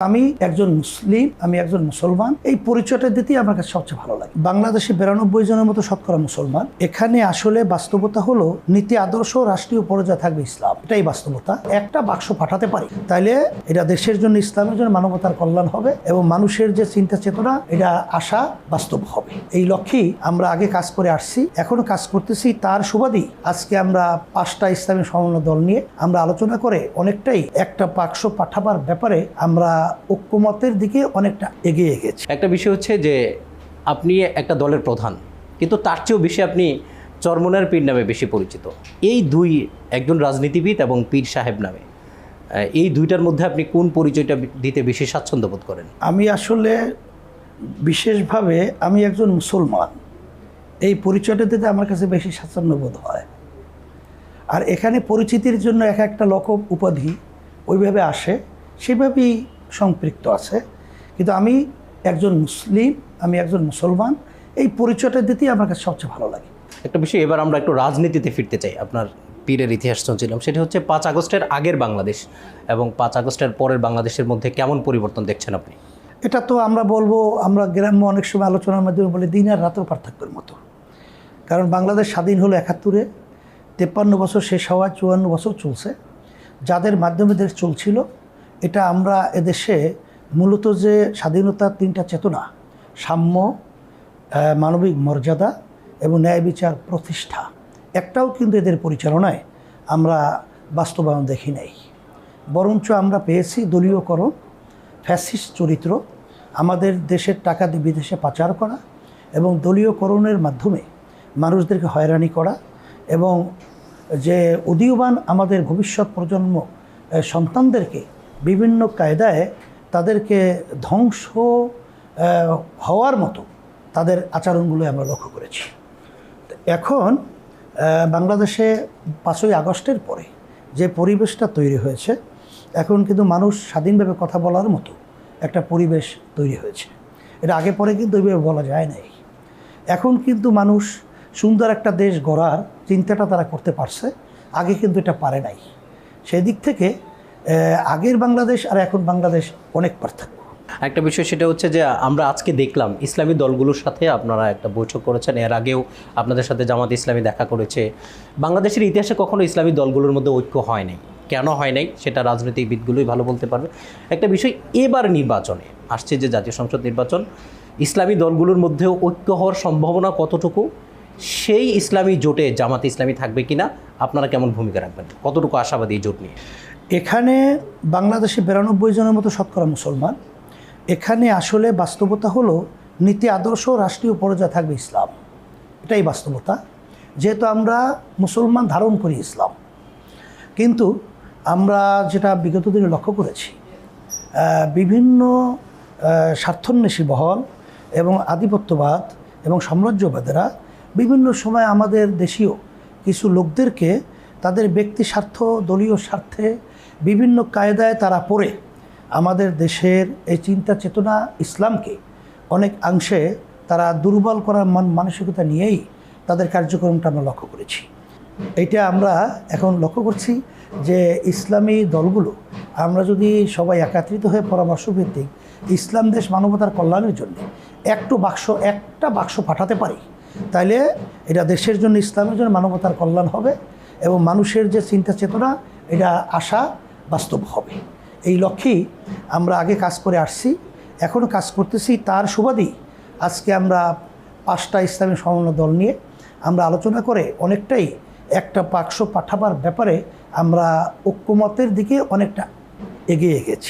আমি একজন মুসলিম, আমি একজন মুসলমান, এই পরিচয়টা দিতেই আমার কাছে সবচেয়ে ভালো লাগে। বাংলাদেশে 92 জনের মতো শতকরা মুসলমান। এখানে আসলে বাস্তবতা হলো নীতি আদর্শ রাষ্ট্রীয় পর্যায়ে থাকবে ইসলাম, এটাই বাস্তবতা। একটা বাক্স পাঠাতে পারি তাইলে এটা দেশের জন্য, ইসলামের জন্য, মানবতার কল্যাণ হবে এবং মানুষের যে চিন্তা চেতনা এটা আশা বাস্তব হবে। এই লক্ষ্যেই আমরা আগে কাজ করে আসছি, এখনো কাজ করতেছি। তার সুবাদেই আজকে আমরা 5টা ইসলামী সমন্বয় দল নিয়ে আমরা আলোচনা করে অনেকটাই একটা বাক্স পাঠাবার ব্যাপারে আমরা ঐক্যমতের দিকে অনেকটা এগিয়ে গেছে। একটা বিষয় হচ্ছে যে আপনি একটা দলের প্রধান, কিন্তু তার চেয়েও বেশি আপনি চরমনার পীর নামে বেশি পরিচিত। এই দুই, একজন রাজনীতিবিদ এবং পীর সাহেব নামে, এই দুইটার মধ্যে আপনি কোন পরিচয়টা দিতে বেশি স্বাচ্ছন্দ্য বোধ করেন? আমি আসলে বিশেষভাবে আমি একজন মুসলমান, এই পরিচয়টা দিতে আমার কাছে বেশি স্বাচ্ছন্দ্য বোধ হয়। আর এখানে পরিচিতির জন্য এক একটা লকব উপাধি ওইভাবে আসে, সেভাবেই সম্পৃক্ত আছে। কিন্তু আমি একজন মুসলিম, আমি একজন মুসলমান, এই পরিচয়টা দিতেই আমার কাছে সবচেয়ে ভালো লাগে। একটা বিষয়, এবার আমরা একটু রাজনীতিতে ফিরতে চাই। আপনার পীরের ইতিহাস শুনছিলাম, সেটা হচ্ছে 5 আগস্টের আগের বাংলাদেশ এবং 5 আগস্টের পরের বাংলাদেশের মধ্যে কেমন পরিবর্তন দেখছেন আপনি? এটা তো আমরা বলবো, আমরা গ্রাম্য অনেক সময় আলোচনার মাধ্যমে বলি দিন আর রাতের পার্থক্যের মতো। কারণ বাংলাদেশ স্বাধীন হলো 71-এ, 53 বছর শেষ হওয়া, 54 বছর চলছে। যাদের মাধ্যমে দেশ চলছিল, এটা আমরা এদেশে মূলত যে স্বাধীনতার 3টা চেতনা, সাম্য, মানবিক মর্যাদা এবং ন্যায় বিচার প্রতিষ্ঠা, একটাও কিন্তু এদের পরিচালনায় আমরা বাস্তবায়ন দেখি নাই। বরঞ্চ আমরা পেয়েছি দলীয়করণ, ফ্যাসিস্ট চরিত্র, আমাদের দেশের টাকা দিয়ে বিদেশে পাচার করা এবং দলীয়করণের মাধ্যমে মানুষদেরকে হয়রানি করা এবং যে উদীয়মান আমাদের ভবিষ্যৎ প্রজন্ম সন্তানদেরকে বিভিন্ন কায়দায় তাদেরকে ধ্বংস হওয়ার মতো তাদের আচরণগুলো আমরা লক্ষ্য করেছি। এখন বাংলাদেশে 5ই আগস্টের পরে যে পরিবেশটা তৈরি হয়েছে, এখন কিন্তু মানুষ স্বাধীনভাবে কথা বলার মতো একটা পরিবেশ তৈরি হয়েছে। এটা আগে পরে কিন্তু ওইভাবে বলা যায় নাই। এখন কিন্তু মানুষ সুন্দর একটা দেশ গড়ার চিন্তাটা তারা করতে পারছে, আগে কিন্তু এটা পারে নাই। সেই দিক থেকে আগের বাংলাদেশ আর এখন বাংলাদেশ অনেক পার্থক্য। একটা বিষয়, সেটা হচ্ছে যে আমরা আজকে দেখলাম ইসলামী দলগুলোর সাথে আপনারা একটা বৈঠক করেছেন, এর আগেও আপনাদের সাথে জামাত ইসলামী দেখা করেছে। বাংলাদেশের ইতিহাসে কখনো ইসলামী দলগুলোর মধ্যে ঐক্য হয় নাই, কেন হয় নাই সেটা রাজনীতিবিদগুলোই ভালো বলতে পারবে। একটা বিষয়, এবার নির্বাচনে আসছে যে জাতীয় সংসদ নির্বাচন, ইসলামী দলগুলোর মধ্যেও ঐক্য হওয়ার সম্ভাবনা কতটুকু? সেই ইসলামী জোটে জামাত ইসলামী থাকবে কিনা, আপনারা কেমন ভূমিকা রাখবেন, কতটুকু আশাবাদী এই জোট নিয়ে? এখানে বাংলাদেশে 92 জনের মতো শতকরা মুসলমান। এখানে আসলে বাস্তবতা হলো নীতি আদর্শ রাষ্ট্রীয় পর্যায়ে থাকবে ইসলাম, এটাই বাস্তবতা। যেহেতু আমরা মুসলমান ধারণ করি ইসলাম, কিন্তু আমরা যেটা বিগত দিনে লক্ষ্য করেছি, বিভিন্ন স্বার্থন্বেষী বহল এবং আধিপত্যবাদ এবং সাম্রাজ্যবাদেরা বিভিন্ন সময় আমাদের দেশীয় কিছু লোকদেরকে তাদের ব্যক্তি স্বার্থ, দলীয় স্বার্থে বিভিন্ন কায়দায় তারা পড়ে আমাদের দেশের এই চিন্তা চেতনা, ইসলামকে অনেক অংশে তারা দুর্বল করার মানসিকতা নিয়েই তাদের কার্যক্রমটা আমরা লক্ষ্য করেছি। এইটা আমরা এখন লক্ষ্য করছি যে ইসলামী দলগুলো আমরা যদি সবাই একত্রিত হয়ে পরামর্শ ভিত্তিক ইসলাম দেশ মানবতার কল্যাণের জন্য একটা বাক্স পাঠাতে পারি, তাইলে এটা দেশের জন্য, ইসলামের জন্য, মানবতার কল্যাণ হবে এবং মানুষের যে চিন্তা চেতনা এটা আশা বাস্তব হবে। এই লক্ষ্যেই আমরা আগে কাজ করে আসছি, এখনও কাজ করতেছি। তার সুবাদেই আজকে আমরা 5টা ইসলামী সমন্বয় দল নিয়ে আমরা আলোচনা করে অনেকটাই একটা বাক্স পাঠাবার ব্যাপারে আমরা ঐক্যমতের দিকে অনেকটা এগিয়ে গেছি।